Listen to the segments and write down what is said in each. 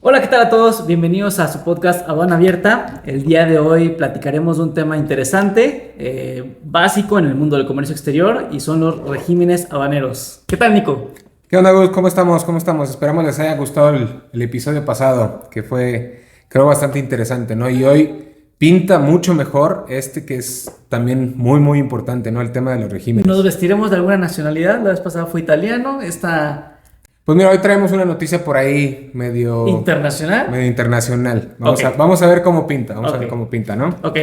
Hola, ¿qué tal a todos? Bienvenidos a su podcast Aduana Abierta. El día de hoy platicaremos de un tema interesante, básico en el mundo del comercio exterior, y son los regímenes aduaneros. ¿Qué tal, Nico? ¿Qué onda, Gus? ¿Cómo estamos? Esperamos les haya gustado el episodio pasado, que fue, creo, bastante interesante, ¿no? Y hoy pinta mucho mejor que es también muy, muy importante, ¿no? El tema de los regímenes. Nos vestiremos de alguna nacionalidad. La vez pasada fue italiano, Pues mira, hoy traemos una noticia por ahí medio internacional. Vamos a ver cómo pinta, ¿no? Ok.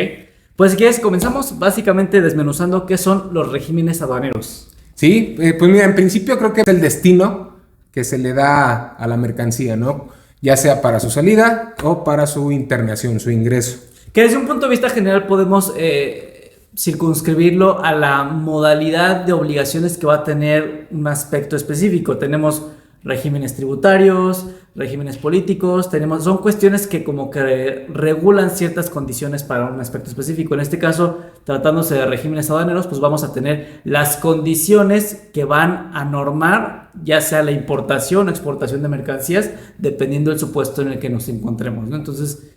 Pues si quieres, comenzamos básicamente desmenuzando qué son los regímenes aduaneros. Sí, pues mira, en principio creo que es el destino que se le da a la mercancía, ¿no? Ya sea para su salida o para su internación, su ingreso. Que desde un punto de vista general podemos circunscribirlo a la modalidad de obligaciones que va a tener un aspecto específico. Tenemos regímenes tributarios, regímenes políticos, son cuestiones que como que regulan ciertas condiciones para un aspecto específico. En este caso, tratándose de regímenes aduaneros, pues vamos a tener las condiciones que van a normar ya sea la importación o exportación de mercancías, dependiendo del supuesto en el que nos encontremos, ¿no? Entonces,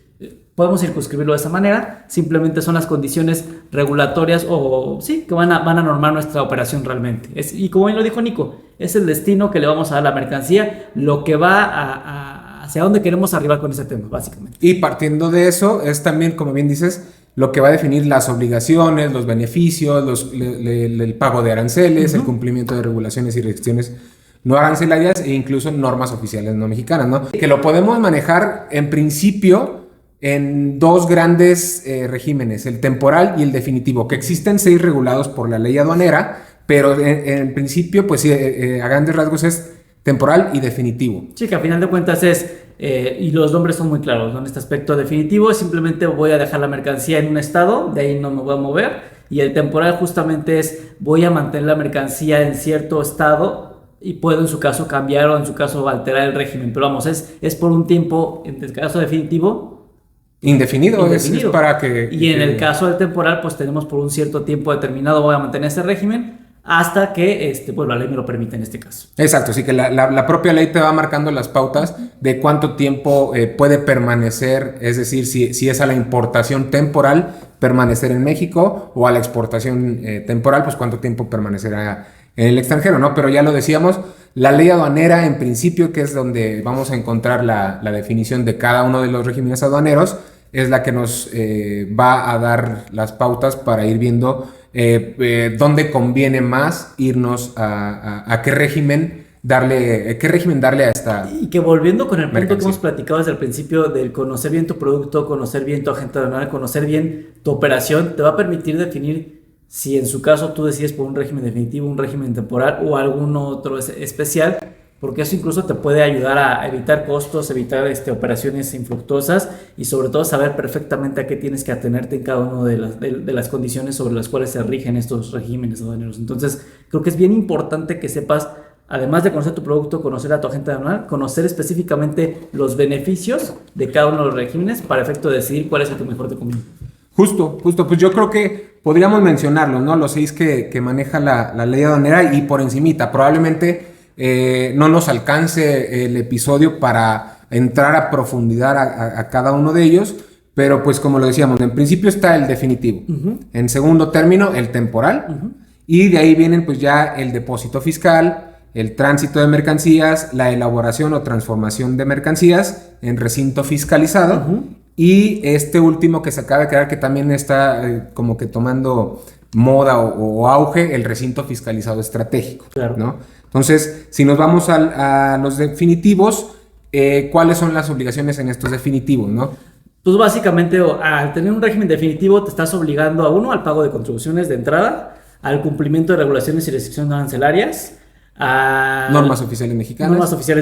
podemos circunscribirlo de esa manera. Simplemente son las condiciones regulatorias que van a normar nuestra operación realmente. Y como bien lo dijo Nico, es el destino que le vamos a dar a la mercancía, lo que va hacia dónde queremos arribar con ese tema, básicamente. Y partiendo de eso, es también, como bien dices, lo que va a definir las obligaciones, los beneficios, el pago de aranceles, el cumplimiento de regulaciones y restricciones no arancelarias e incluso normas oficiales no mexicanas, ¿no? Que lo podemos manejar en principio en dos grandes regímenes, el temporal y el definitivo, que existen 6 regulados por la ley aduanera, pero en principio, pues sí, a grandes rasgos es temporal y definitivo. Sí, que a final de cuentas y los nombres son muy claros, ¿no? En este aspecto definitivo simplemente voy a dejar la mercancía en un estado, de ahí no me voy a mover, y el temporal justamente voy a mantener la mercancía en cierto estado y puedo en su caso cambiar o en su caso alterar el régimen, pero vamos, es por un tiempo, en el caso definitivo, Indefinido. Es para que... Y en el caso del temporal, pues tenemos por un cierto tiempo determinado voy a mantener ese régimen hasta que la ley me lo permite en este caso. Exacto, sí que la propia ley te va marcando las pautas de cuánto tiempo puede permanecer, es decir, si es a la importación temporal, permanecer en México, o a la exportación temporal, pues cuánto tiempo permanecerá en el extranjero, ¿no? Pero ya lo decíamos, la ley aduanera en principio, que es donde vamos a encontrar la definición de cada uno de los regímenes aduaneros, es la que nos va a dar las pautas para ir viendo dónde conviene más irnos a qué régimen darle a esta... Y que volviendo con el punto que hemos platicado desde el principio del conocer bien tu producto, conocer bien tu agente aduanal, conocer bien tu operación, te va a permitir definir si en su caso tú decides por un régimen definitivo, un régimen temporal o algún otro especial, porque eso incluso te puede ayudar a evitar costos, evitar operaciones infructuosas y sobre todo saber perfectamente a qué tienes que atenerte en cada una de las condiciones sobre las cuales se rigen estos regímenes aduaneros. Entonces, creo que es bien importante que sepas, además de conocer tu producto, conocer a tu agente aduanal, conocer específicamente los beneficios de cada uno de los regímenes para efecto de decidir cuál es el que mejor te conviene. Justo, pues yo creo que podríamos mencionarlos, ¿no? Los 6 que maneja la ley aduanera, y por encimita, probablemente no nos alcance el episodio para entrar a profundidad a cada uno de ellos, pero pues como lo decíamos, en principio está el definitivo, en segundo término el temporal, y de ahí vienen pues ya el depósito fiscal, el tránsito de mercancías, la elaboración o transformación de mercancías en recinto fiscalizado, y este último que se acaba de crear, que también está como que tomando moda o auge, el recinto fiscalizado estratégico, claro, ¿no? Entonces, si nos vamos a los definitivos, ¿cuáles son las obligaciones en estos definitivos, no? Pues básicamente, al tener un régimen definitivo, te estás obligando al pago de contribuciones de entrada, al cumplimiento de regulaciones y restricciones arancelarias, a normas oficiales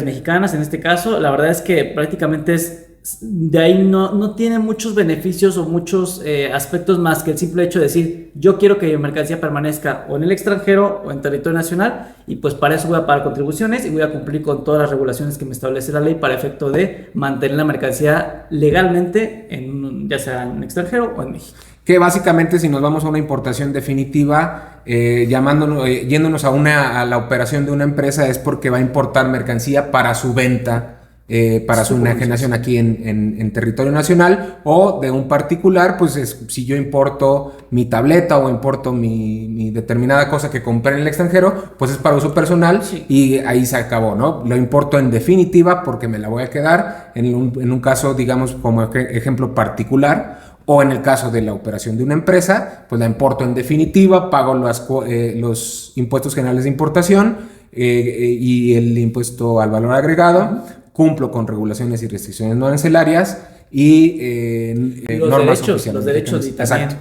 mexicanas. En este caso, la verdad es que prácticamente de ahí no tiene muchos beneficios o muchos aspectos más que el simple hecho de decir yo quiero que mi mercancía permanezca o en el extranjero o en territorio nacional, y pues para eso voy a pagar contribuciones y voy a cumplir con todas las regulaciones que me establece la ley para efecto de mantener la mercancía legalmente ya sea en el extranjero o en México. Que básicamente, si nos vamos a una importación definitiva, yéndonos a la operación de una empresa, es porque va a importar mercancía para su venta para su enajenación aquí en territorio nacional, o de un particular, pues si yo importo mi tableta o importo mi determinada cosa que compré en el extranjero, pues es para uso personal, sí, y ahí se acabó, ¿no? Lo importo en definitiva porque me la voy a quedar en un caso, digamos, como ejemplo particular, o en el caso de la operación de una empresa, pues la importo en definitiva, pago los impuestos generales de importación y el impuesto al valor agregado, cumplo con regulaciones y restricciones no arancelarias y normas oficiales. Los derechos, y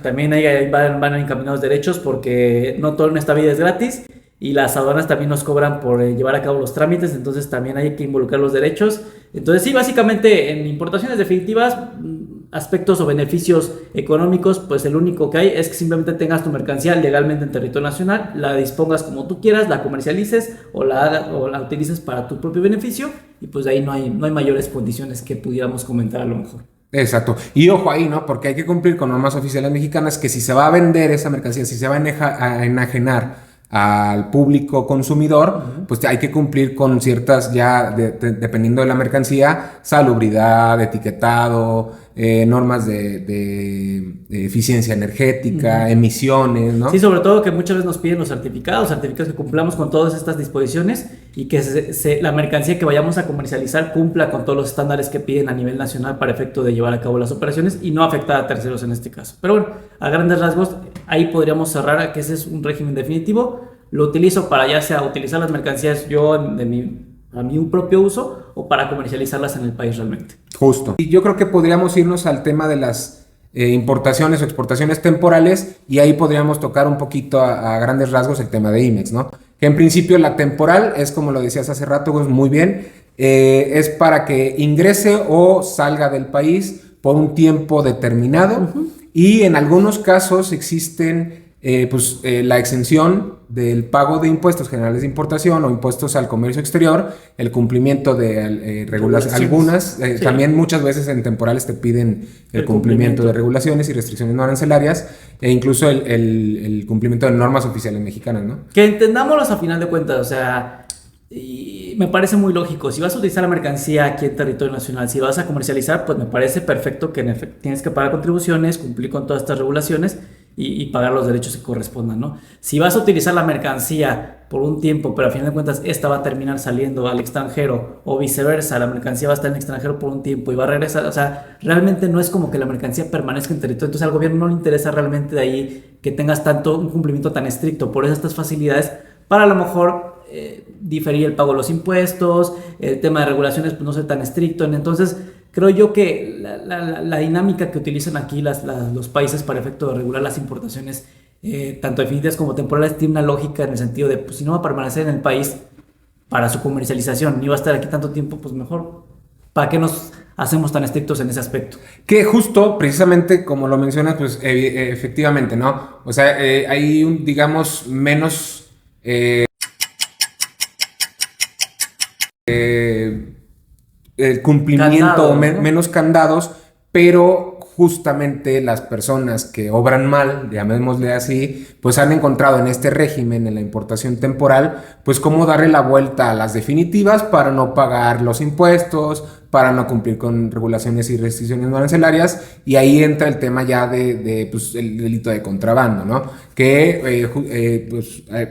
también ahí van encaminados derechos, porque no todo en esta vida es gratis y las aduanas también nos cobran por llevar a cabo los trámites, entonces también hay que involucrar los derechos. Entonces sí, básicamente en importaciones definitivas, aspectos o beneficios económicos, pues el único que hay es que simplemente tengas tu mercancía legalmente en territorio nacional, la dispongas como tú quieras, la comercialices o la utilices para tu propio beneficio, y pues de ahí no hay mayores condiciones que pudiéramos comentar a lo mejor. Exacto. Y ojo ahí, ¿no? Porque hay que cumplir con normas oficiales mexicanas que si se va a vender esa mercancía, si se va a enajenar al público consumidor, pues hay que cumplir con ciertas, ya dependiendo de la mercancía, salubridad, etiquetado, normas de eficiencia energética, emisiones, ¿no? Sí, sobre todo que muchas veces nos piden los certificados que cumplamos con todas estas disposiciones y que la mercancía que vayamos a comercializar cumpla con todos los estándares que piden a nivel nacional para efecto de llevar a cabo las operaciones y no afectar a terceros en este caso. Pero bueno, a grandes rasgos, ahí podríamos cerrar a que ese es un régimen definitivo. Lo utilizo para ya sea utilizar las mercancías yo a mi propio uso o para comercializarlas en el país realmente. Justo. Y yo creo que podríamos irnos al tema de las importaciones o exportaciones temporales, y ahí podríamos tocar un poquito a grandes rasgos el tema de IMEX, ¿no? Que en principio la temporal es, como lo decías hace rato, pues muy bien, es para que ingrese o salga del país por un tiempo determinado, y en algunos casos existen la exención del pago de impuestos generales de importación o impuestos al comercio exterior, el cumplimiento de regulaciones, algunas, sí, también muchas veces en temporales te piden el cumplimiento de regulaciones y restricciones no arancelarias, e incluso el cumplimiento de normas oficiales mexicanas, ¿no? Que entendámoslos a final de cuentas, o sea, y me parece muy lógico. Si vas a utilizar la mercancía aquí en territorio nacional, si vas a comercializar, pues me parece perfecto que en efecto tienes que pagar contribuciones, cumplir con todas estas regulaciones y pagar los derechos que correspondan, ¿no? Si vas a utilizar la mercancía por un tiempo, pero a final de cuentas esta va a terminar saliendo al extranjero, o viceversa, la mercancía va a estar en el extranjero por un tiempo y va a regresar, o sea, realmente no es como que la mercancía permanezca en territorio. Entonces al gobierno no le interesa realmente de ahí que tengas un cumplimiento tan estricto. Por eso estas facilidades para a lo mejor diferir el pago de los impuestos, el tema de regulaciones pues no ser tan estricto. Entonces creo yo que la dinámica que utilizan aquí los países para efecto de regular las importaciones, tanto definidas como temporales, tiene una lógica en el sentido de, pues si no va a permanecer en el país para su comercialización, ni va a estar aquí tanto tiempo, pues mejor, ¿para qué nos hacemos tan estrictos en ese aspecto? Que justo, precisamente como lo mencionas, pues efectivamente, ¿no? O sea, hay digamos, menos... el cumplimiento candados, ¿no? Menos candados, pero justamente las personas que obran mal, llamémosle así, pues han encontrado en este régimen, en la importación temporal, pues cómo darle la vuelta a las definitivas para no pagar los impuestos, para no cumplir con regulaciones y restricciones no arancelarias, y ahí entra el tema ya pues, el delito de contrabando, ¿no? Que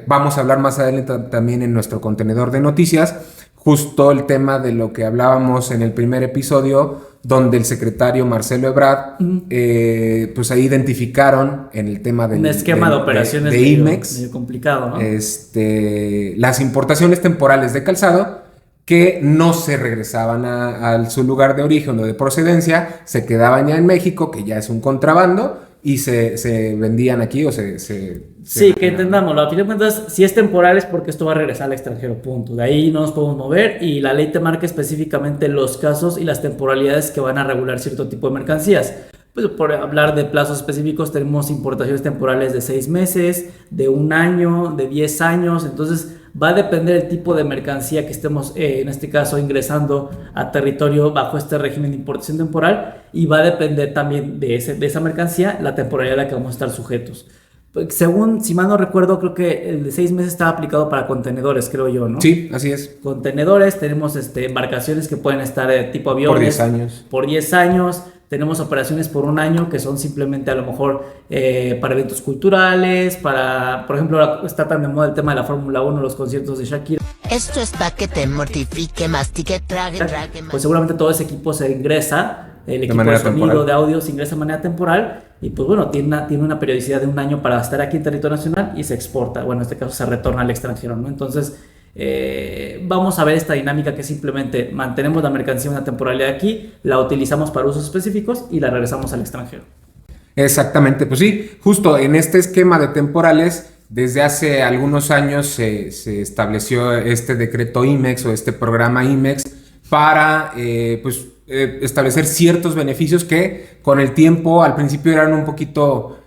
vamos a hablar más adelante también en nuestro contenedor de noticias, justo el tema de lo que hablábamos en el primer episodio, donde el secretario Marcelo Ebrard, pues ahí identificaron en el tema del esquema de operaciones de IMEX, medio complicado, ¿no? Las importaciones temporales de calzado que no se regresaban a su lugar de origen o de procedencia, se quedaban ya en México, que ya es un contrabando, y se vendían aquí o Sí, que entendámoslo. A fin de cuentas, si es temporal es porque esto va a regresar al extranjero, punto. De ahí no nos podemos mover, y la ley te marca específicamente los casos y las temporalidades que van a regular cierto tipo de mercancías. Pues por hablar de plazos específicos, tenemos importaciones temporales de 6 meses, de 1 año, de 10 años. Entonces va a depender del tipo de mercancía que estemos, en este caso, ingresando a territorio bajo este régimen de importación temporal, y va a depender también de esa mercancía la temporalidad a la que vamos a estar sujetos. Según, si mal no recuerdo, creo que el de 6 meses estaba aplicado para contenedores, creo yo, ¿no? Sí, así es. Contenedores, tenemos embarcaciones que pueden estar de tipo aviones. Por 10 años. Por 10 años. Tenemos operaciones por 1 año que son simplemente a lo mejor para eventos culturales, por ejemplo, ahora está tan de moda el tema de la Fórmula 1, los conciertos de Shakira. Esto es para que te mortifique, mastique, trague. Pues seguramente todo ese equipo se ingresa, el equipo de manera sonido, temporal. de audio se ingresa de manera temporal y pues bueno, tiene una periodicidad de 1 año para estar aquí en territorio nacional y se exporta, bueno, en este caso se retorna al extranjero, ¿no? Entonces, vamos a ver esta dinámica que simplemente mantenemos la mercancía una temporalidad aquí, la utilizamos para usos específicos y la regresamos al extranjero. Exactamente, pues sí, justo en este esquema de temporales, desde hace algunos años se estableció este decreto IMEX o este programa IMEX para establecer ciertos beneficios que con el tiempo al principio eran un poquito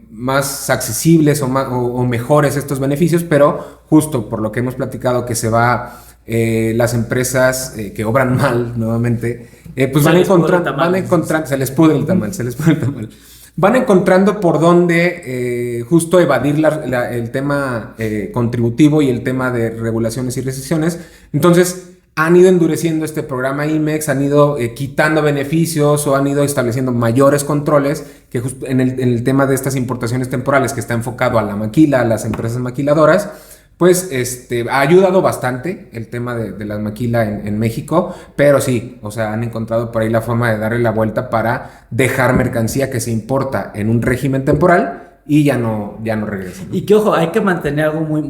más accesibles o mejores estos beneficios, pero justo por lo que hemos platicado que se va las empresas que obran mal nuevamente, pues van encontrando, se les pudre el tamal, van encontrando por dónde justo evadir el tema contributivo y el tema de regulaciones y restricciones. Entonces han ido endureciendo este programa IMEX, han ido quitando beneficios o han ido estableciendo mayores controles que justo en el tema de estas importaciones temporales que está enfocado a la maquila, a las empresas maquiladoras. Pues ha ayudado bastante el tema de la maquila en México, pero sí, o sea, han encontrado por ahí la forma de darle la vuelta para dejar mercancía que se importa en un régimen temporal y ya no regresa, ¿no? Y que ojo, hay que mantener algo muy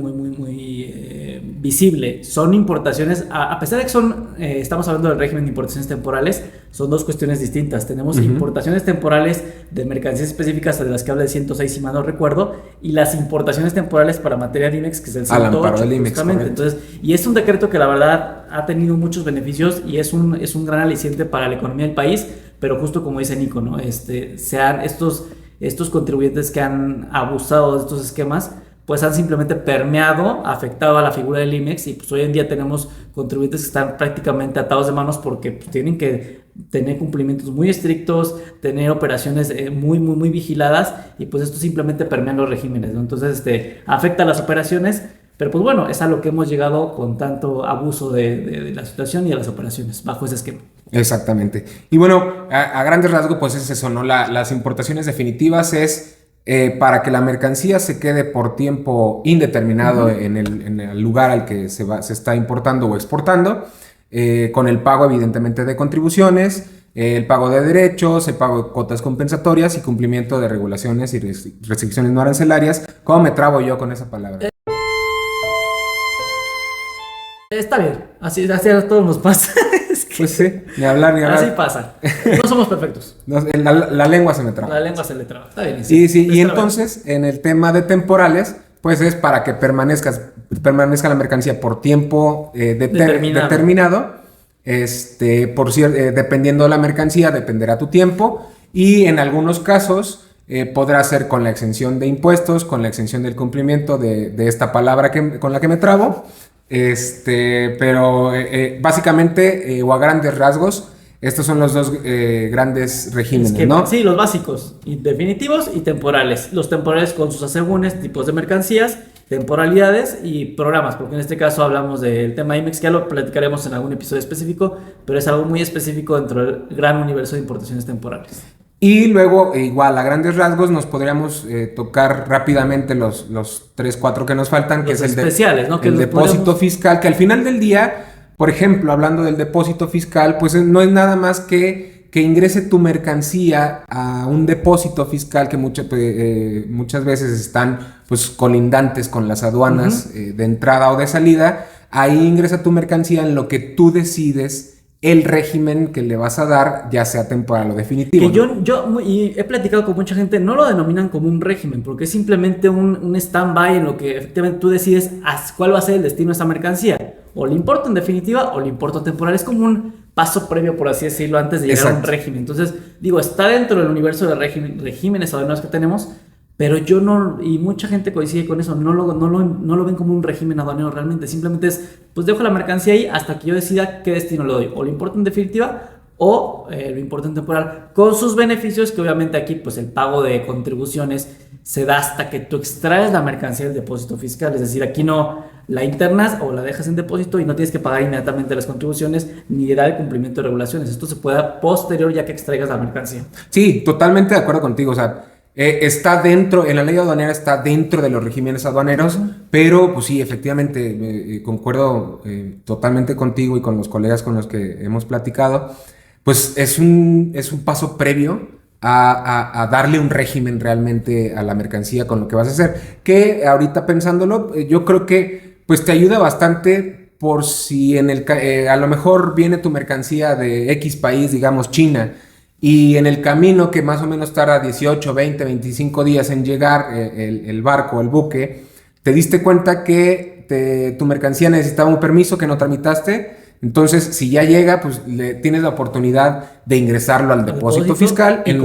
visible. Son importaciones, a pesar de que estamos hablando del régimen de importaciones temporales, son dos cuestiones distintas. Tenemos importaciones temporales de mercancías específicas de las que habla el 106, si mal no recuerdo, y las importaciones temporales para materia de IMEX, que es el 108. Al amparo del IMEX, justamente. Entonces, y es un decreto que la verdad ha tenido muchos beneficios y es un gran aliciente para la economía del país, pero justo como dice Nico, ¿no? Sean estos contribuyentes que han abusado de estos esquemas, pues han simplemente permeado, afectado a la figura del IMEX y pues hoy en día tenemos contribuyentes que están prácticamente atados de manos porque pues, tienen que tener cumplimientos muy estrictos, tener operaciones muy vigiladas y pues esto simplemente permea los regímenes, ¿no? Entonces afecta a las operaciones, pero pues bueno, es a lo que hemos llegado con tanto abuso de la situación y de las operaciones bajo ese esquema. Exactamente. Y bueno, a grandes rasgos pues es eso, ¿no? Las importaciones definitivas es para que la mercancía se quede por tiempo indeterminado en el lugar al que se está importando o exportando, con el pago evidentemente de contribuciones, el pago de derechos, el pago de cuotas compensatorias y cumplimiento de regulaciones y restricciones no arancelarias. ¿Cómo me trabo yo con esa palabra? Está bien, así a todos nos pasa. Pues sí, ni hablar. Así pasa. No somos perfectos. La lengua se me traba. La lengua se le traba. Está bien. Sí. Y entonces, en el tema de temporales, pues es para que permanezca la mercancía por tiempo determinado. Dependiendo de la mercancía, dependerá tu tiempo. Y en algunos casos podrá ser con la exención de impuestos, con la exención del cumplimiento de esta palabra con la que me trabo. Pero básicamente o a grandes rasgos estos son los dos grandes regímenes, ¿no? Sí, los básicos, definitivos y temporales. Los temporales con sus asegúnes, tipos de mercancías, temporalidades y programas, porque en este caso hablamos del tema IMEX, que ya lo platicaremos en algún episodio específico, pero es algo muy específico dentro del gran universo de importaciones temporales. Y luego, igual, a grandes rasgos, nos podríamos tocar rápidamente los 3, 4 que nos faltan, que los es especiales, ¿no? Que el depósito fiscal, que al final del día, por ejemplo, hablando del depósito fiscal, pues no es nada más que ingrese tu mercancía a un depósito fiscal que muchas veces están pues colindantes con las aduanas de entrada o de salida. Ahí ingresa tu mercancía en lo que tú decides el régimen que le vas a dar, ya sea temporal o definitivo. Que yo he platicado con mucha gente, no lo denominan como un régimen, porque es simplemente un stand-by en lo que efectivamente tú decides cuál va a ser el destino de esa mercancía. O le importo en definitiva o le importo temporal. Es como un paso previo, por así decirlo, antes de llegar a un régimen. Entonces, digo, está dentro del universo de regímenes aduaneros que tenemos, pero yo no, y mucha gente coincide con eso, no lo ven como un régimen aduanero realmente, simplemente es, pues dejo la mercancía ahí hasta que yo decida qué destino le doy, o le importa en definitiva o lo importe en temporal, con sus beneficios, que obviamente aquí pues el pago de contribuciones se da hasta que tú extraes la mercancía del depósito fiscal. Es decir, aquí no la internas o la dejas en depósito y no tienes que pagar inmediatamente las contribuciones ni dar el cumplimiento de regulaciones. Esto se puede dar posterior ya que extraigas la mercancía. Sí, totalmente de acuerdo contigo. O sea, está dentro, en la ley aduanera está dentro de los regímenes aduaneros, pero pues sí, efectivamente, concuerdo totalmente contigo y con los colegas con los que hemos platicado. Pues es un paso previo a darle un régimen realmente a la mercancía con lo que vas a hacer. Que ahorita pensándolo, yo creo que pues te ayuda bastante por si a lo mejor viene tu mercancía de X país, digamos China, y en el camino que más o menos tarda 18, 20, 25 días en llegar el barco, el buque, te diste cuenta que tu mercancía necesitaba un permiso que no tramitaste. Entonces, si ya llega, pues tienes la oportunidad de ingresarlo al depósito fiscal en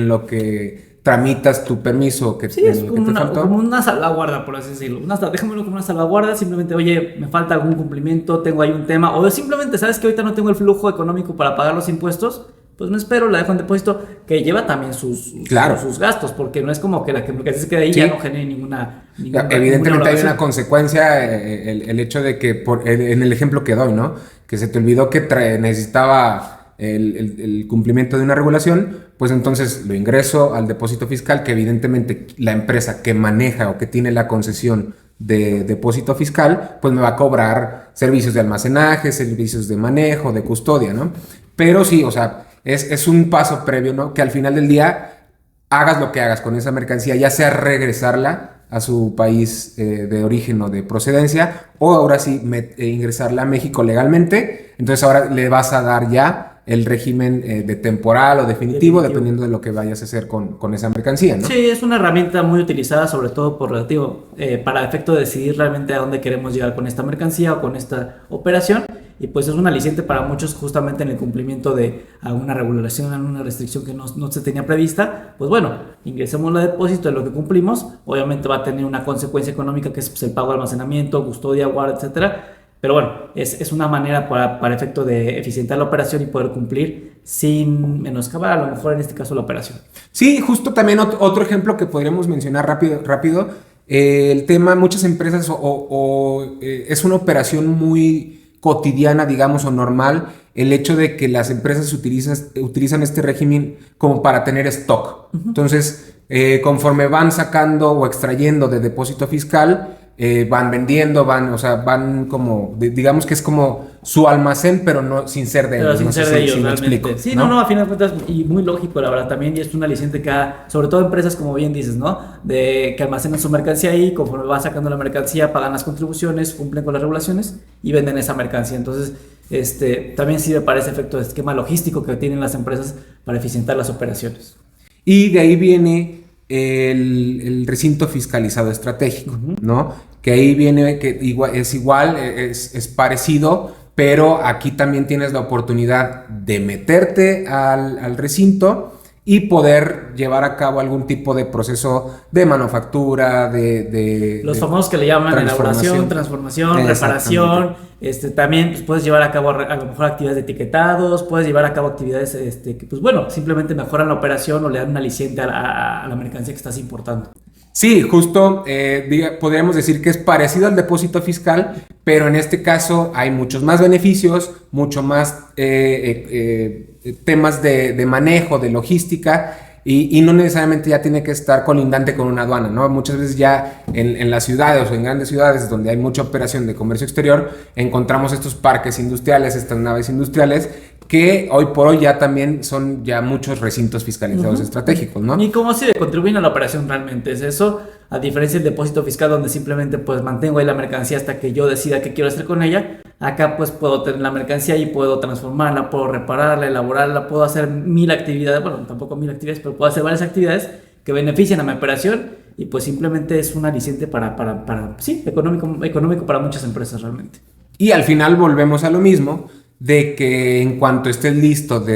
lo que tramitas tu permiso que, sí, es como una salvaguarda, por así decirlo. Déjamelo como una salvaguarda, simplemente, oye, me falta algún cumplimiento, tengo ahí un tema, o simplemente, ¿sabes que ahorita no tengo el flujo económico para pagar los impuestos? Pues me espero, la dejo en depósito, que lleva también sus gastos, porque no es como que la que se quede ahí ya no genere ninguna evidentemente hay una consecuencia, el hecho de que, en el ejemplo que doy, ¿no? Que se te olvidó que necesitaba el cumplimiento de una regulación, pues entonces lo ingreso al depósito fiscal, que evidentemente la empresa que maneja o que tiene la concesión de depósito fiscal, pues me va a cobrar servicios de almacenaje, servicios de manejo, de custodia, ¿no? Pero sí, o sea, es un paso previo, ¿no? Que al final del día hagas lo que hagas con esa mercancía, ya sea regresarla a su país de origen o de procedencia, o ahora sí ingresarla a México legalmente. Entonces ahora le vas a dar ya el régimen de temporal o definitivo, dependiendo de lo que vayas a hacer con esa mercancía, ¿no? Sí, es una herramienta muy utilizada, sobre todo para efecto de decidir realmente a dónde queremos llegar con esta mercancía o con esta operación. Y pues es un aliciente para muchos justamente en el cumplimiento de alguna regulación, alguna restricción que no se tenía prevista. Pues bueno, ingresemos al depósito de lo que cumplimos. Obviamente va a tener una consecuencia económica que es pues, el pago de almacenamiento, custodia, guarda, etcétera. Pero bueno, es una manera para efecto de eficientar la operación y poder cumplir sin menoscabar a lo mejor en este caso la operación. Sí, justo también otro ejemplo que podríamos mencionar rápido. El tema, muchas empresas es una operación muy cotidiana, digamos, o normal, el hecho de que las empresas utilizan este régimen como para tener stock. Uh-huh. Entonces, conforme van sacando o extrayendo de depósito fiscal, van vendiendo, van como, digamos que es como su almacén, pero no sin ser de ellos. Sin ser de ellos, realmente. Sí, no, a fin de cuentas, y muy lógico, la verdad, también, y es un aliciente que sobre todo empresas, como bien dices, ¿no? De que almacenan su mercancía ahí, conforme van sacando la mercancía, pagan las contribuciones, cumplen con las regulaciones y venden esa mercancía. Entonces, también sirve para ese efecto de esquema logístico que tienen las empresas para eficientar las operaciones. Y de ahí viene el recinto fiscalizado estratégico, uh-huh, ¿no? Que ahí viene, que es parecido, pero aquí también tienes la oportunidad de meterte al recinto y poder llevar a cabo algún tipo de proceso de manufactura, los famosos que le llaman elaboración, transformación, reparación. También pues, puedes llevar a cabo a lo mejor actividades de etiquetados, puedes llevar a cabo actividades que pues bueno, simplemente mejoran la operación o le dan un aliciente a la mercancía que estás importando. Sí, justo podríamos decir que es parecido al depósito fiscal, pero en este caso hay muchos más beneficios, mucho más temas de manejo, de logística, y no necesariamente ya tiene que estar colindante con una aduana, ¿no? Muchas veces ya en las ciudades o en grandes ciudades donde hay mucha operación de comercio exterior, encontramos estos parques industriales, estas naves industriales, que hoy por hoy ya también son ya muchos recintos fiscalizados, uh-huh, estratégicos, ¿no? Y como si contribuyen a la operación realmente es eso, a diferencia del depósito fiscal donde simplemente pues mantengo ahí la mercancía hasta que yo decida qué quiero hacer con ella. Acá pues puedo tener la mercancía y puedo transformarla, puedo repararla, elaborarla, puedo hacer 1000 actividades, bueno, tampoco 1000 actividades, pero puedo hacer varias actividades que benefician a mi operación y pues simplemente es un aliciente económico para muchas empresas realmente. Y al final volvemos a lo mismo, de que en cuanto estés listo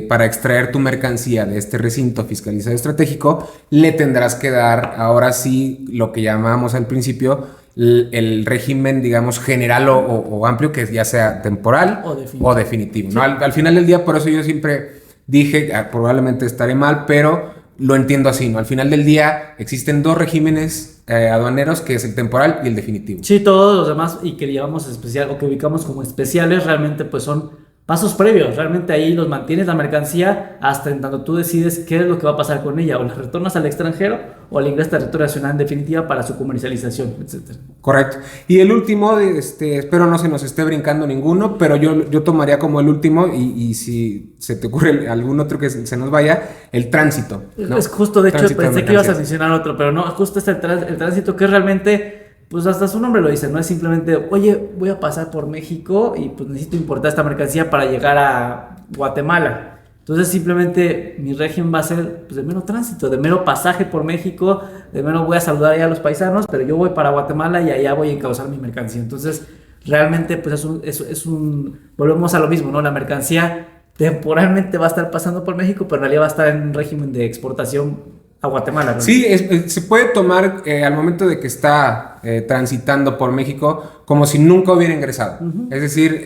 para extraer tu mercancía de este recinto fiscalizado estratégico, le tendrás que dar ahora sí lo que llamábamos al principio el régimen, digamos, general o amplio, que ya sea temporal o definitivo, ¿no? Al final del día, por eso yo siempre dije, probablemente estaré mal, pero lo entiendo así, ¿no? Al final del día existen dos regímenes aduaneros, que es el temporal y el definitivo. Sí, todos los demás y que llamamos especial o que ubicamos como especiales realmente pues son pasos previos. Realmente ahí los mantienes la mercancía hasta en tanto tú decides qué es lo que va a pasar con ella, o la retornas al extranjero o la ingresas al territorio nacional en definitiva para su comercialización, etcétera. Correcto. Y el último, espero no se nos esté brincando ninguno, pero yo tomaría como el último, y si se te ocurre algún otro que se nos vaya, el tránsito, ¿no? Es justo, de hecho, Tránsito de pensé que ibas a mercancías. mencionar otro, pero no, justo es el tránsito que realmente, pues hasta su nombre lo dice, no es simplemente, oye, voy a pasar por México y pues necesito importar esta mercancía para llegar a Guatemala. Entonces simplemente mi régimen va a ser pues, de mero tránsito, de mero pasaje por México, de mero voy a saludar allá a los paisanos, pero yo voy para Guatemala y allá voy a encauzar mi mercancía. Entonces realmente pues volvemos a lo mismo, ¿no? La mercancía temporalmente va a estar pasando por México, pero en realidad va a estar en un régimen de exportación a Guatemala, ¿no? Sí, se puede tomar al momento de que está transitando por México como si nunca hubiera ingresado. Uh-huh. Es decir,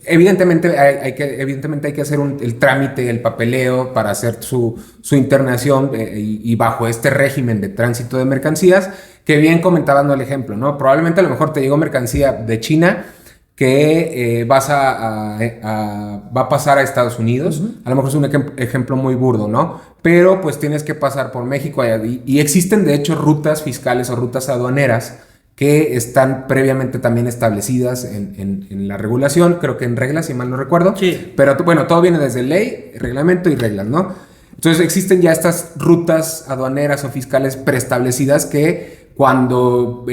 evidentemente hay que hacer el trámite, el papeleo para hacer su internación y bajo este régimen de tránsito de mercancías, que bien comentabas, ¿no? El ejemplo, ¿no? Probablemente a lo mejor te llegó mercancía de China que va a pasar a Estados Unidos. Uh-huh. A lo mejor es un ejemplo muy burdo, ¿no? Pero pues tienes que pasar por México y existen de hecho rutas fiscales o rutas aduaneras que están previamente también establecidas en la regulación, creo que en reglas, si mal no recuerdo. Sí. Pero bueno, todo viene desde ley, reglamento y reglas, ¿no? Entonces existen ya estas rutas aduaneras o fiscales preestablecidas que cuando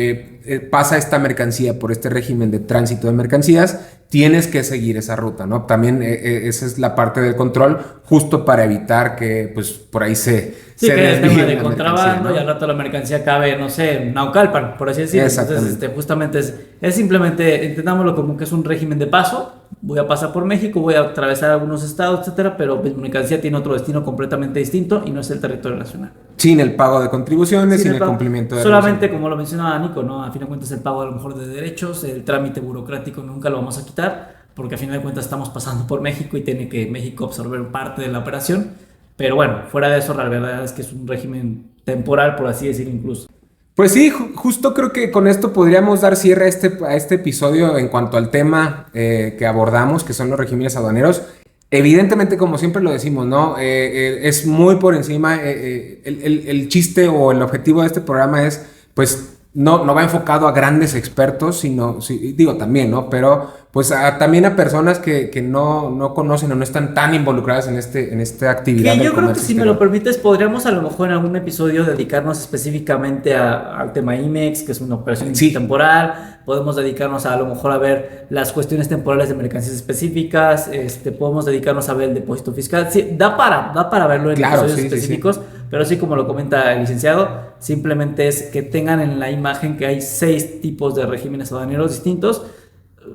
pasa esta mercancía por este régimen de tránsito de mercancías, tienes que seguir esa ruta, ¿no? También esa es la parte del control, justo para evitar que pues por ahí se que el tema de la contrabando, ¿no? Y al rato la mercancía cabe, no sé, en Naucalpan, por así decirlo. Entonces, justamente es simplemente, entendámoslo como que es un régimen de paso. Voy a pasar por México, voy a atravesar algunos estados, etcétera, pero mi mercancía tiene otro destino completamente distinto y no es el territorio nacional. Sin el pago de contribuciones, sin el cumplimiento de solamente, como lo mencionaba Nico, ¿no? A fin de cuentas el pago a lo mejor de derechos, el trámite burocrático nunca lo vamos a quitar, porque a fin de cuentas estamos pasando por México y tiene que México absorber parte de la operación. Pero bueno, fuera de eso, la verdad es que es un régimen temporal, por así decirlo incluso. Pues sí, justo creo que con esto podríamos dar cierre a este episodio en cuanto al tema que abordamos, que son los regímenes aduaneros. Evidentemente, como siempre lo decimos, ¿no? Es muy por encima. El chiste o el objetivo de este programa es, pues, no va enfocado a grandes expertos, sino, sí, digo también, ¿no? Pero pues también a personas que no conocen o no están tan involucradas en esta actividad. Que yo creo que si me lo permites, podríamos a lo mejor en algún episodio dedicarnos específicamente al tema IMEX, que es una operación temporal. Podemos dedicarnos a lo mejor a ver las cuestiones temporales de mercancías específicas. Podemos dedicarnos a ver el depósito fiscal. Sí, da para verlo en episodios específicos. Sí. Pero así como lo comenta el licenciado, simplemente es que tengan en la imagen que hay 6 tipos de regímenes aduaneros distintos.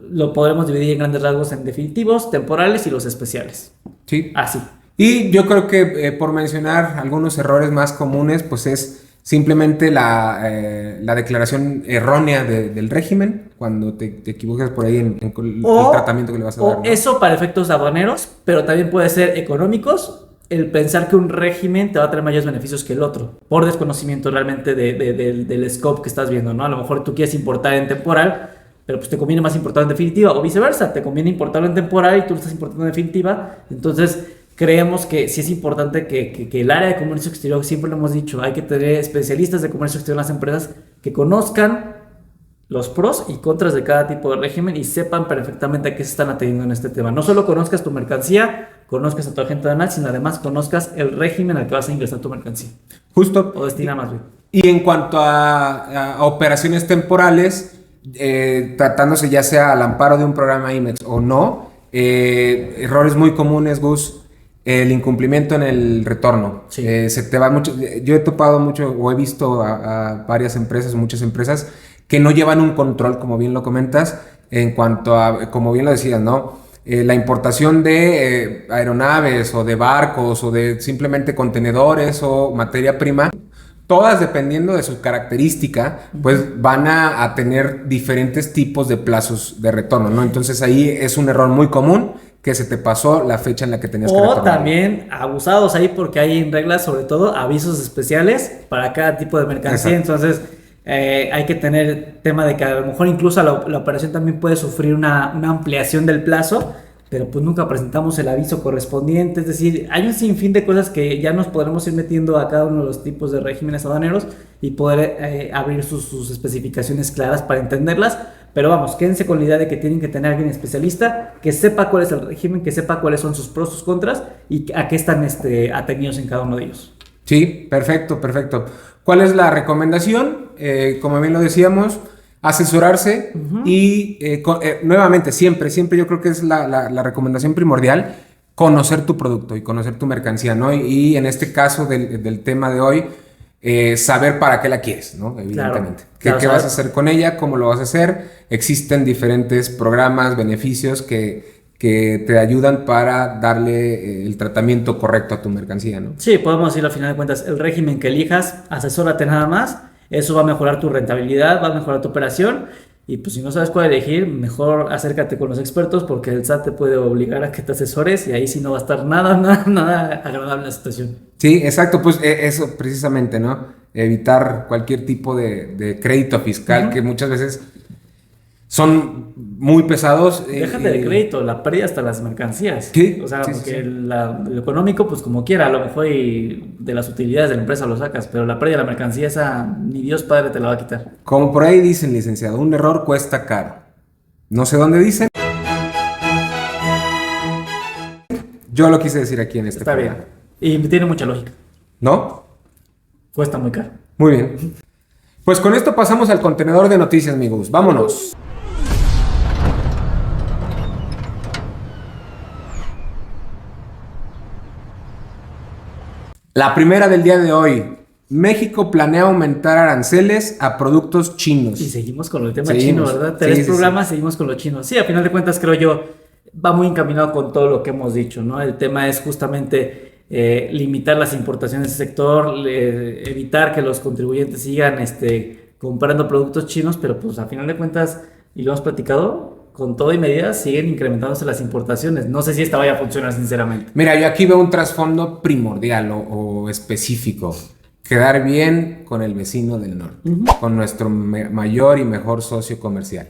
Lo podremos dividir en grandes rasgos en definitivos, temporales y los especiales. Sí. Así. Y yo creo que por mencionar algunos errores más comunes, pues es simplemente la declaración errónea del régimen, cuando te equivocas por ahí en el tratamiento que le vas a dar, ¿no? Eso para efectos aduaneros, pero también puede ser económicos. El pensar que un régimen te va a traer mayores beneficios que el otro, por desconocimiento realmente del scope que estás viendo, ¿no? A lo mejor tú quieres importar en temporal, pero pues te conviene más importar en definitiva, o viceversa, te conviene importarlo en temporal y tú lo estás importando en definitiva. Entonces creemos que sí es importante que el área de comercio exterior, siempre lo hemos dicho, hay que tener especialistas de comercio exterior en las empresas que conozcan los pros y contras de cada tipo de régimen y sepan perfectamente a qué se están atendiendo en este tema. No solo conozcas tu mercancía, conozcas a tu agente aduanal, sino además conozcas el régimen al que vas a ingresar tu mercancía. Justo. O destinar más bien. Y en cuanto a operaciones temporales, tratándose ya sea al amparo de un programa IMEX o no, errores muy comunes, Gus, el incumplimiento en el retorno. Sí. Se te va mucho. Yo he topado mucho o he visto a varias empresas, muchas empresas, que no llevan un control, como bien lo comentas, en cuanto a, como bien lo decías, ¿no? La importación de aeronaves o de barcos o de simplemente contenedores o materia prima. todas dependiendo de su característica, pues van a tener diferentes tipos de plazos de retorno, ¿no? Entonces ahí es un error muy común que se te pasó la fecha en la que tenías que retornar. O también abusados ahí porque hay en reglas, sobre todo, avisos especiales para cada tipo de mercancía. Exacto. Entonces hay que tener tema de que a lo mejor incluso la operación también puede sufrir una ampliación del plazo, pero pues nunca presentamos el aviso correspondiente. Es decir, hay un sinfín de cosas que ya nos podremos ir metiendo a cada uno de los tipos de regímenes aduaneros y poder abrir sus especificaciones claras para entenderlas. Pero vamos, quédense con la idea de que tienen que tener a alguien especialista que sepa cuál es el régimen, que sepa cuáles son sus pros, sus contras y a qué están atenidos en cada uno de ellos. Sí, perfecto. ¿Cuál es la recomendación? Como bien lo decíamos, asesorarse y nuevamente, siempre yo creo que es la recomendación primordial, conocer tu producto y conocer tu mercancía, ¿no? Y en este caso del tema de hoy, saber para qué la quieres, ¿no? Evidentemente. Claro, ¿Qué vas a hacer con ella? ¿Cómo lo vas a hacer? Existen diferentes programas, beneficios que te ayudan para darle el tratamiento correcto a tu mercancía, ¿no? Sí, podemos decir al final de cuentas, el régimen que elijas, asesórate nada más. Eso va a mejorar tu rentabilidad, va a mejorar tu operación. Y pues si no sabes cuál elegir, mejor acércate con los expertos porque el SAT te puede obligar a que te asesores y ahí sí no va a estar nada agradable la situación. Sí, exacto, pues eso precisamente, ¿no? Evitar cualquier tipo de crédito fiscal que muchas veces son muy pesados. Déjate de crédito, la pérdida hasta las mercancías. Sí. O sea, porque lo económico, pues como quiera, a lo mejor y de las utilidades de la empresa lo sacas, pero la pérdida de la mercancía, esa ni Dios Padre te la va a quitar. Como por ahí dicen, licenciado, un error cuesta caro. No sé dónde dicen. Yo lo quise decir aquí en este programa. Está bien. Y tiene mucha lógica. ¿No? Cuesta muy caro. Muy bien. Pues con esto pasamos al contenedor de noticias, amigos. Vámonos. La primera del día de hoy. México planea aumentar aranceles a productos chinos. Y seguimos con el tema chino, ¿verdad? Tres programas, seguimos con lo chino. Sí, a final de cuentas creo yo va muy encaminado con todo lo que hemos dicho, ¿no? El tema es justamente limitar las importaciones del sector, evitar que los contribuyentes sigan comprando productos chinos, pero pues a final de cuentas, y lo hemos platicado, con todo y medidas siguen incrementándose las importaciones. No sé si esta vaya a funcionar sinceramente. Mira, yo aquí veo un trasfondo primordial o específico. Quedar bien con el vecino del norte, con nuestro mayor y mejor socio comercial.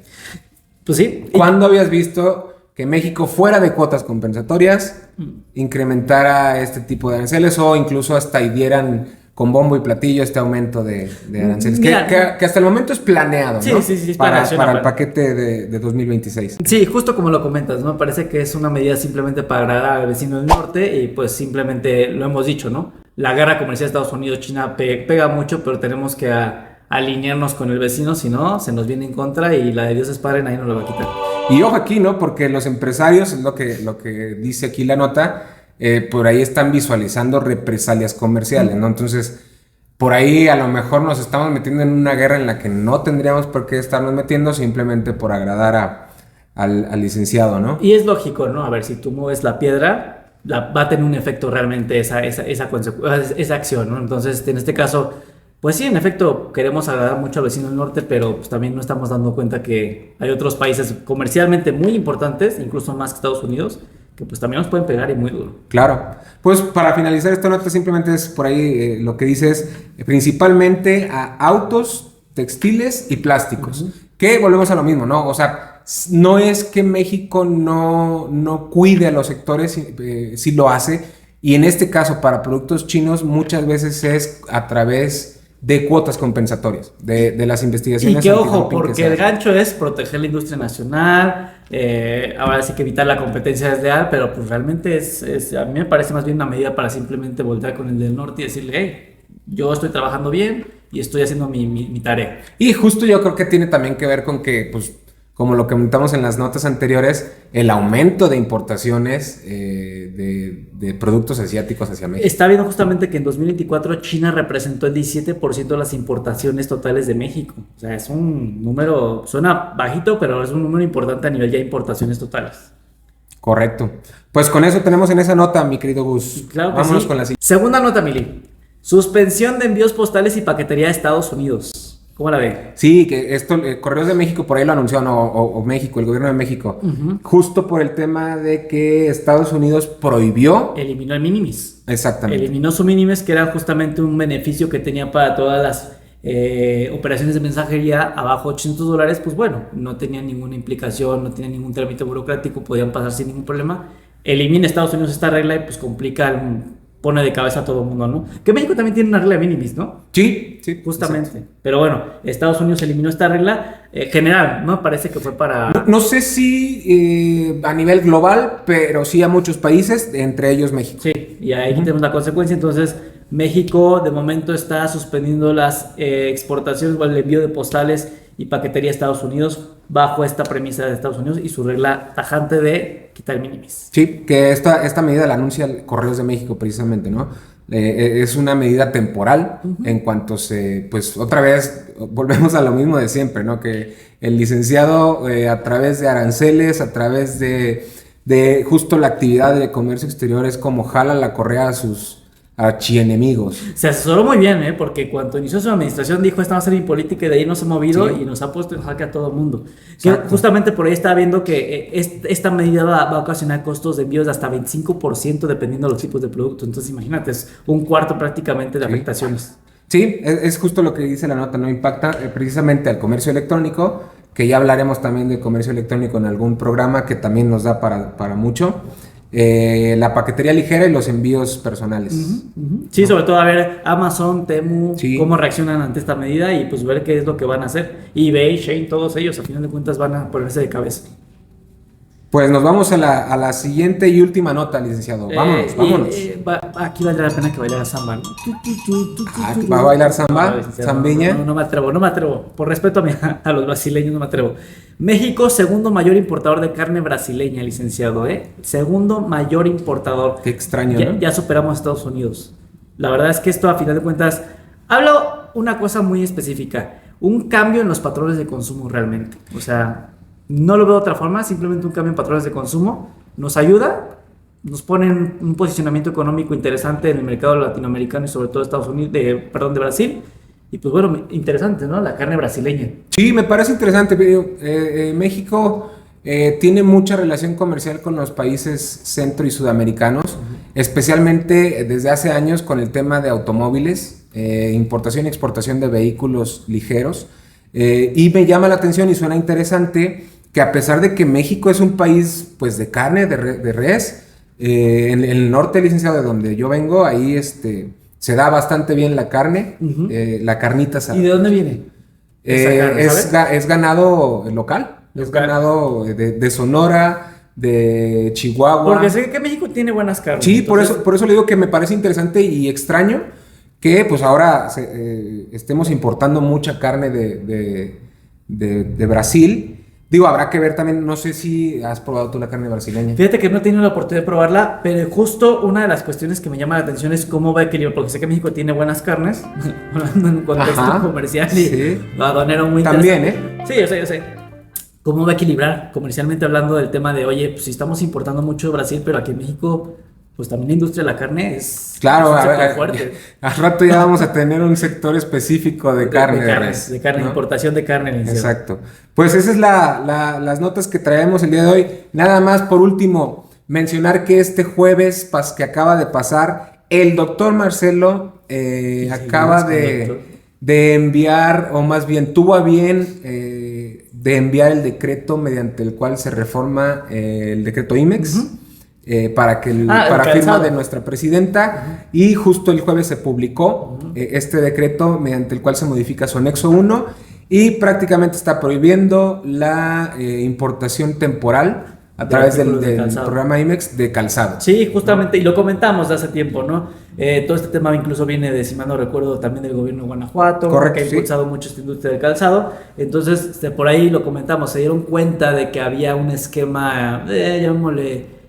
Pues sí. ¿Cuándo habías visto que México, fuera de cuotas compensatorias, incrementara este tipo de aranceles o incluso hasta dieran con bombo y platillo este aumento de aranceles? Que hasta el momento es planeado, ¿no? Sí, para el paquete de 2026. Sí, justo como lo comentas, ¿no? Parece que es una medida simplemente para agradar al vecino del norte y pues simplemente lo hemos dicho, ¿no? La guerra comercial de Estados Unidos-China pega mucho, pero tenemos que alinearnos con el vecino, si no, se nos viene en contra y la de Dios es padre, nadie nos lo va a quitar. Y ojo aquí, ¿no? Porque los empresarios, es lo que dice aquí la nota, por ahí están visualizando represalias comerciales, ¿no? Entonces, por ahí a lo mejor nos estamos metiendo en una guerra en la que no tendríamos por qué estarnos metiendo simplemente por agradar al licenciado, ¿no? Y es lógico, ¿no? A ver, si tú mueves la piedra, va a tener un efecto realmente esa acción, ¿no? Entonces, en este caso, pues sí, en efecto, queremos agradar mucho al vecino del norte, pero pues también no estamos dando cuenta que hay otros países comercialmente muy importantes, incluso más que Estados Unidos, que pues también nos pueden pegar y muy duro. Claro. Pues para finalizar esta nota simplemente es por ahí lo que dices, principalmente a autos, textiles y plásticos. Que volvemos a lo mismo, ¿no? O sea, no es que México no cuide a los sectores, sí lo hace. Y en este caso, para productos chinos, muchas veces es a través de cuotas compensatorias, de las investigaciones. Y que ojo, porque el gancho es proteger la industria nacional, ahora sí que evitar la competencia desleal, pero pues realmente a mí me parece más bien una medida para simplemente voltear con el del norte y decirle, hey, yo estoy trabajando bien y estoy haciendo mi tarea. Y justo yo creo que tiene también que ver con que, pues, como lo comentamos en las notas anteriores, el aumento de importaciones de productos asiáticos hacia México. Está viendo justamente que en 2024 China representó el 17% de las importaciones totales de México. O sea, es un número, suena bajito, pero es un número importante a nivel ya de importaciones totales. Correcto. Pues con eso tenemos en esa nota, mi querido Gus. Claro que vámonos sí. con la siguiente. Segunda nota, Mili. Suspensión de envíos postales y paquetería de Estados Unidos. ¿Cómo la ve? Sí, que esto, Correos de México por ahí lo anunció, no, o México, el gobierno de México, justo por el tema de que Estados Unidos prohibió. Eliminó el minimis. Exactamente. Eliminó su minimis, que era justamente un beneficio que tenía para todas las operaciones de mensajería abajo de $800. Pues bueno, no tenía ninguna implicación, no tenía ningún trámite burocrático, podían pasar sin ningún problema. Elimina Estados Unidos esta regla y pues complica, pone de cabeza a todo el mundo, ¿no? Que México también tiene una regla de minimis, ¿no? Sí, sí. Justamente. Exacto. Pero bueno, Estados Unidos eliminó esta regla general, ¿no? Parece que fue para... No sé si a nivel global, pero sí a muchos países, entre ellos México. Sí, y ahí tenemos la consecuencia. Entonces, México de momento está suspendiendo las exportaciones o el envío de postales y paquetería a Estados Unidos bajo esta premisa de Estados Unidos y su regla tajante de quitar el minimis. Sí, que esta medida la anuncia el Correos de México precisamente, ¿no? Es una medida temporal en cuanto pues otra vez volvemos a lo mismo de siempre, ¿no? Que el licenciado a través de aranceles, a través de justo la actividad de comercio exterior es como jala la correa a sus archienemigos. Se asesoró muy bien, porque cuando inició su administración dijo esta va a ser mi política y de ahí no se ha movido Sí. y nos ha puesto en jaque a todo el mundo. Que justamente por ahí estaba viendo que esta medida va a ocasionar costos de envíos de hasta 25% dependiendo de los tipos de productos. Entonces imagínate, es un cuarto prácticamente de afectaciones. Sí, es justo lo que dice la nota, ¿no? Impacta precisamente al comercio electrónico, que ya hablaremos también de comercio electrónico en algún programa que también nos da para mucho. La paquetería ligera y los envíos personales. Sí, sobre todo a ver Amazon, Temu, Sí. cómo reaccionan ante esta medida y pues ver qué es lo que van a hacer. eBay, Shein, todos ellos a final de cuentas van a ponerse de cabeza. Pues nos vamos a la siguiente y última nota, licenciado. Vámonos. Aquí valdría la pena que bailara samba, ¿no? ¿Va a bailar samba? Licenciado, ¿Zambiña? No me atrevo. Por respeto a los brasileños, no me atrevo. México, segundo mayor importador de carne brasileña, licenciado, Segundo mayor importador. Qué extraño, ¿no? Ya superamos a Estados Unidos. La verdad es que esto, a final de cuentas, hablo una cosa muy específica. Un cambio en los patrones de consumo realmente. O sea, no lo veo de otra forma, simplemente un cambio en patrones de consumo. Nos ayuda, nos pone en un posicionamiento económico interesante en el mercado latinoamericano y sobre todo Estados Unidos, de Brasil. Y pues bueno, interesante, ¿no? La carne brasileña. Sí, me parece interesante. México tiene mucha relación comercial con los países centro y sudamericanos, especialmente desde hace años con el tema de automóviles, importación y exportación de vehículos ligeros. Y me llama la atención y suena interesante que a pesar de que México es un país pues de carne, de res, en el norte, licenciado, de donde yo vengo, ahí se da bastante bien la carne, la carnita asada. ¿Y de dónde viene? Es ganado local, es ganado de Sonora, de Chihuahua. Porque sé que México tiene buenas carnes. Sí, entonces... por eso le digo que me parece interesante y extraño que pues ahora estemos importando mucha carne de Brasil. Digo, habrá que ver también, no sé si has probado tú la carne brasileña. Fíjate que no he tenido la oportunidad de probarla, pero justo una de las cuestiones que me llama la atención es cómo va a equilibrar, porque sé que México tiene buenas carnes, hablando en un contexto comercial y aduanero muy también, interesante. Sí, yo sé. ¿Cómo va a equilibrar comercialmente hablando del tema de, oye, pues si estamos importando mucho de Brasil, pero aquí en México... pues también la industria de la carne es claro, un sector fuerte. Al rato ya vamos a tener un sector específico de carne. De carne, ¿no? Importación de carne. Exacto. Pues esas es las notas que traemos el día de hoy. Nada más por último, mencionar que este jueves que acaba de pasar, el doctor Marcelo acaba de enviar, o más bien tuvo a bien de enviar el decreto mediante el cual se reforma el decreto IMEX. Para firma de nuestra presidenta, y justo el jueves se publicó este decreto mediante el cual se modifica su anexo 1 y prácticamente está prohibiendo la importación temporal a través del programa IMEX de calzado. Sí, justamente, y lo comentamos de hace tiempo, ¿no? Todo este tema incluso viene de, si mal no recuerdo, también del gobierno de Guanajuato, correcto, que ha impulsado mucho esta industria del calzado. Entonces, por ahí lo comentamos, se dieron cuenta de que había un esquema, llamémosle...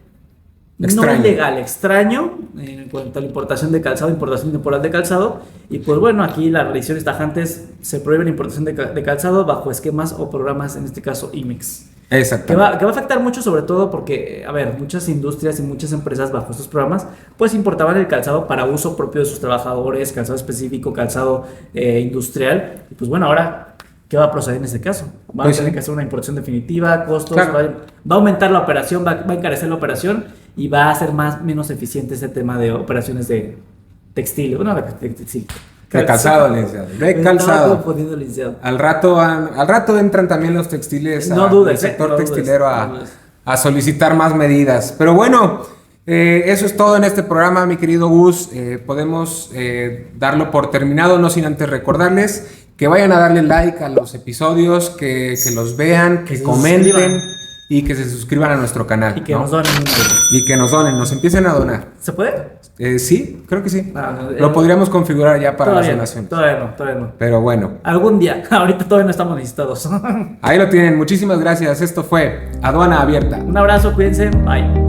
extraño. No ilegal, extraño en cuanto a la importación de calzado, importación temporal de calzado. Y pues bueno, aquí las restricciones tajantes se prohíbe la importación de calzado bajo esquemas o programas, en este caso IMEX. Exacto. Que va a afectar mucho, sobre todo porque, a ver, muchas industrias y muchas empresas bajo estos programas, pues importaban el calzado para uso propio de sus trabajadores, calzado específico, calzado industrial. Y pues bueno, ahora, ¿qué va a proceder en ese caso? Van Pues a tener sí. que hacer una importación definitiva, costos, Claro. va a aumentar la operación, va a encarecer la operación y va a ser menos eficiente ese tema de operaciones de textil, bueno, de textil. De calzado, licenciado. De Me estaba calzado. confundiendo, licenciado. Al rato entran también los textiles, No dudes, el sector no dudes, textilero no dudes. a solicitar más medidas. Pero bueno, eso es todo en este programa, mi querido Gus. Podemos darlo por terminado, no sin antes recordarles que vayan a darle like a los episodios, que los vean, que se comenten suscriban. y que se suscriban a nuestro canal. Y que ¿no? nos donen un euro. Y que nos donen, nos empiecen a donar. ¿Se puede? Sí, creo que sí. Ah, Lo podríamos configurar ya para las Todavía no, donaciones. todavía no. Pero bueno, Algún día. Ahorita todavía no estamos necesitados. ahí lo tienen. Muchísimas gracias. Esto fue Aduana Abierta. Un abrazo, cuídense. Bye.